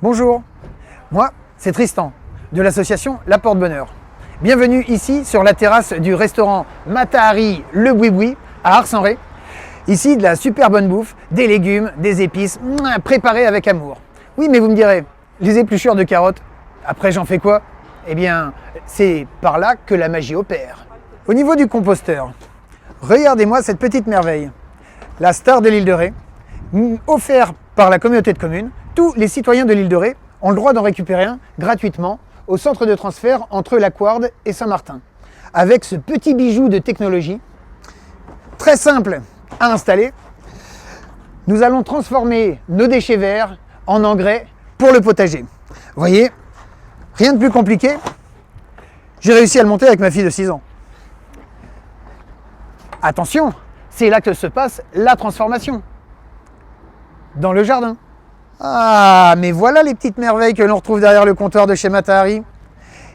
Bonjour, moi c'est Tristan de l'association La Porte Bonheur. Bienvenue ici sur la terrasse du restaurant Matahari Le Boui-Boui à Ars-en-Ré. Ici de la super bonne bouffe, des légumes, des épices, préparés avec amour. Oui, mais vous me direz, les épluchures de carottes, après j'en fais quoi? Eh bien, c'est par là que la magie opère. Au niveau du composteur, regardez-moi cette petite merveille. La star de l'île de Ré, offert par la communauté de communes. Tous les citoyens de l'île de Ré ont le droit d'en récupérer un gratuitement au centre de transfert entre La Couarde et Saint-Martin. Avec ce petit bijou de technologie, très simple à installer, nous allons transformer nos déchets verts en engrais pour le potager. Vous voyez, rien de plus compliqué. J'ai réussi à le monter avec ma fille de 6 ans. Attention, c'est là que se passe la transformation. Dans le jardin. Ah, mais voilà les petites merveilles que l'on retrouve derrière le comptoir de chez Matahari.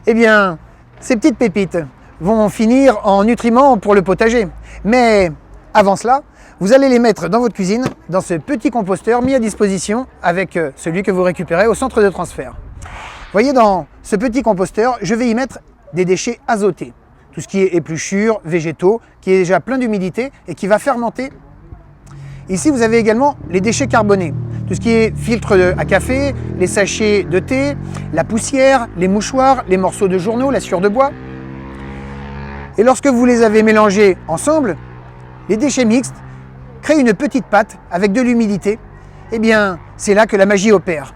Eh bien, ces petites pépites vont finir en nutriments pour le potager. Mais avant cela, vous allez les mettre dans votre cuisine, dans ce petit composteur mis à disposition avec celui que vous récupérez au centre de transfert. Vous voyez, dans ce petit composteur, je vais y mettre des déchets azotés. Tout ce qui est épluchures, végétaux, qui est déjà plein d'humidité et qui va fermenter. Ici, vous avez également les déchets carbonés. Tout ce qui est filtre à café, les sachets de thé, la poussière, les mouchoirs, les morceaux de journaux, la sueur de bois. Et lorsque vous les avez mélangés ensemble, les déchets mixtes créent une petite pâte avec de l'humidité. Eh bien, c'est là que la magie opère.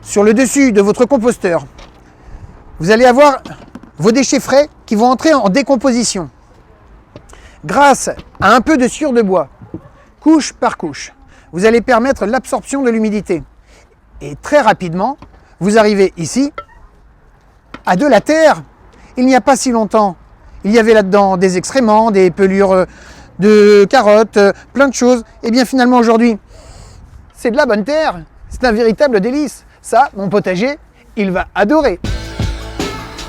Sur le dessus de votre composteur, vous allez avoir vos déchets frais qui vont entrer en décomposition. Grâce à un peu de sueur de bois, couche par couche, vous allez permettre l'absorption de l'humidité. Et très rapidement, vous arrivez ici à de la terre. Il n'y a pas si longtemps, il y avait là-dedans des excréments, des pelures de carottes, plein de choses. Et bien finalement aujourd'hui, c'est de la bonne terre. C'est un véritable délice. Ça, mon potager, il va adorer.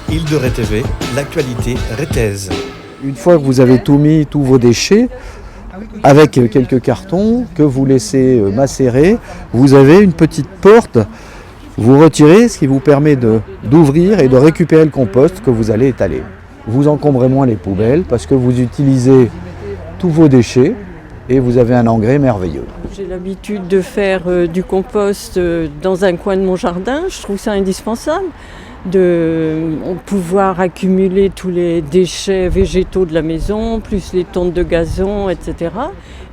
Île de Ré TV, l'actualité rétaise. Une fois que vous avez tout mis, tous vos déchets, avec quelques cartons que vous laissez macérer, vous avez une petite porte, vous retirez, ce qui vous permet d'ouvrir et de récupérer le compost que vous allez étaler. Vous encombrez moins les poubelles parce que vous utilisez tous vos déchets et vous avez un engrais merveilleux. J'ai l'habitude de faire du compost dans un coin de mon jardin, je trouve ça indispensable. De pouvoir accumuler tous les déchets végétaux de la maison, plus les tontes de gazon, etc.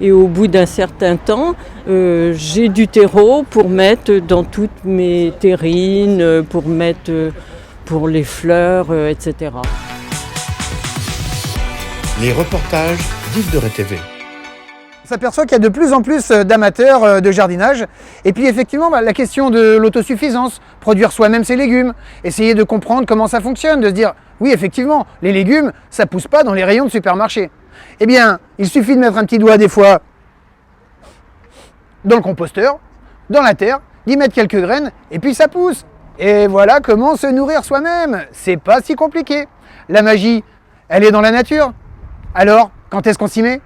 Et au bout d'un certain temps, j'ai du terreau pour mettre dans toutes mes terrines, pour mettre pour les fleurs, etc. Les reportages d'Île de Ré TV. On s'aperçoit qu'il y a de plus en plus d'amateurs de jardinage. Et puis effectivement, la question de l'autosuffisance, produire soi-même ses légumes, essayer de comprendre comment ça fonctionne, de se dire, oui effectivement, les légumes, ça ne pousse pas dans les rayons de supermarché. Eh bien, il suffit de mettre un petit doigt des fois dans le composteur, dans la terre, d'y mettre quelques graines, et puis ça pousse. Et voilà comment se nourrir soi-même. C'est pas si compliqué. La magie, elle est dans la nature. Alors, quand est-ce qu'on s'y met ?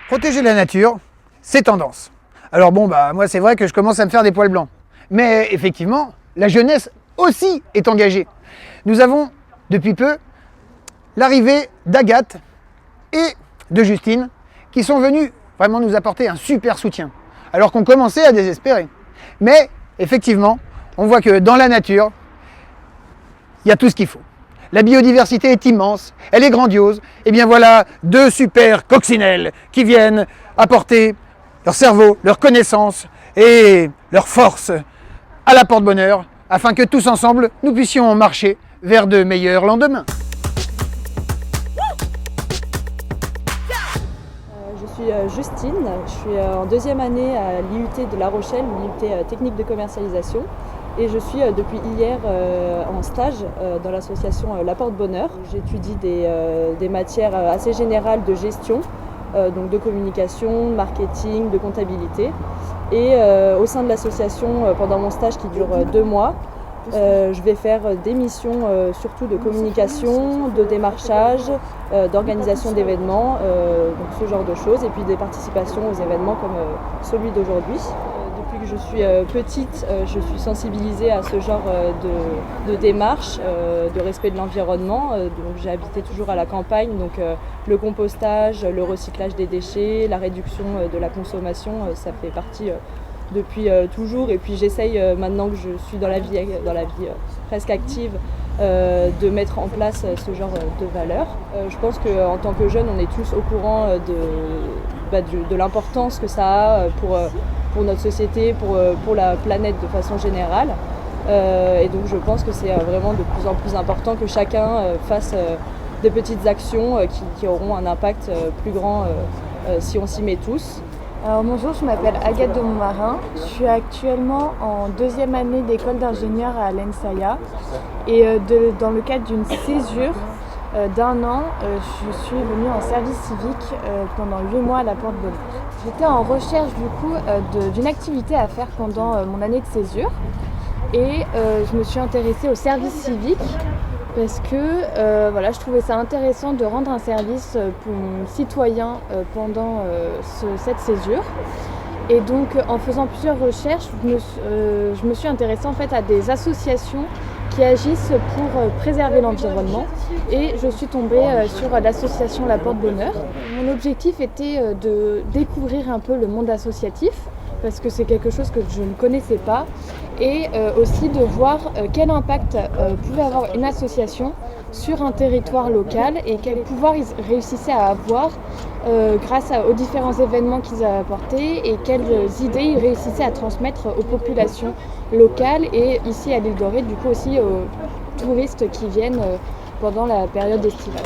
Protéger la nature, c'est tendance. Alors bon, moi c'est vrai que je commence à me faire des poils blancs. Mais effectivement, la jeunesse aussi est engagée. Nous avons, depuis peu, l'arrivée d'Agathe et de Justine, qui sont venus vraiment nous apporter un super soutien, alors qu'on commençait à désespérer. Mais effectivement, on voit que dans la nature, il y a tout ce qu'il faut. La biodiversité est immense, elle est grandiose. Et bien voilà, 2 super coccinelles qui viennent apporter leur cerveau, leur connaissance et leur force à la Porte Bonheur, afin que tous ensemble, nous puissions marcher vers de meilleurs lendemains. Je suis Justine, je suis en 2e année à l'IUT de La Rochelle, l'IUT technique de commercialisation. Et je suis depuis hier en stage dans l'association La Porte Bonheur. J'étudie des matières assez générales de gestion, donc de communication, de marketing, de comptabilité. Et au sein de l'association, pendant mon stage qui dure 2 mois, je vais faire des missions surtout de communication, de démarchage, d'organisation d'événements, donc ce genre de choses, et puis des participations aux événements comme celui d'aujourd'hui. Depuis que je suis petite, je suis sensibilisée à ce genre de démarche, de respect de l'environnement. Donc j'ai habité toujours à la campagne, donc le compostage, le recyclage des déchets, la réduction de la consommation, ça fait partie depuis toujours. Et puis j'essaye maintenant que je suis dans la vie presque active, de mettre en place ce genre de valeurs. Je pense qu'en tant que jeune, on est tous au courant de l'importance que ça a pour notre société, pour la planète de façon générale. Et donc je pense que c'est vraiment de plus en plus important que chacun fasse des petites actions qui auront un impact plus grand si on s'y met tous. Alors bonjour, je m'appelle Agathe de Montmarin. Je suis actuellement en 2e année d'école d'ingénieur à l'ENSAIA. Et dans le cadre d'une césure d'1 an, je suis venue en service civique pendant 8 mois à la Porte Bonheur. J'étais en recherche du coup d'une activité à faire pendant mon année de césure. Et je me suis intéressée au service civique parce que voilà, je trouvais ça intéressant de rendre un service pour mon citoyen pendant cette césure. Et donc en faisant plusieurs recherches, je me suis intéressée en fait à des associations qui agissent pour préserver l'environnement et je suis tombée sur l'association La Porte Bonheur. Mon objectif était de découvrir un peu le monde associatif parce que c'est quelque chose que je ne connaissais pas et aussi de voir quel impact pouvait avoir une association sur un territoire local et quel pouvoir ils réussissaient à avoir grâce aux différents événements qu'ils avaient apportés et quelles idées ils réussissaient à transmettre aux populations locales et ici à l'île Dorée, du coup aussi aux touristes qui viennent pendant la période estivale.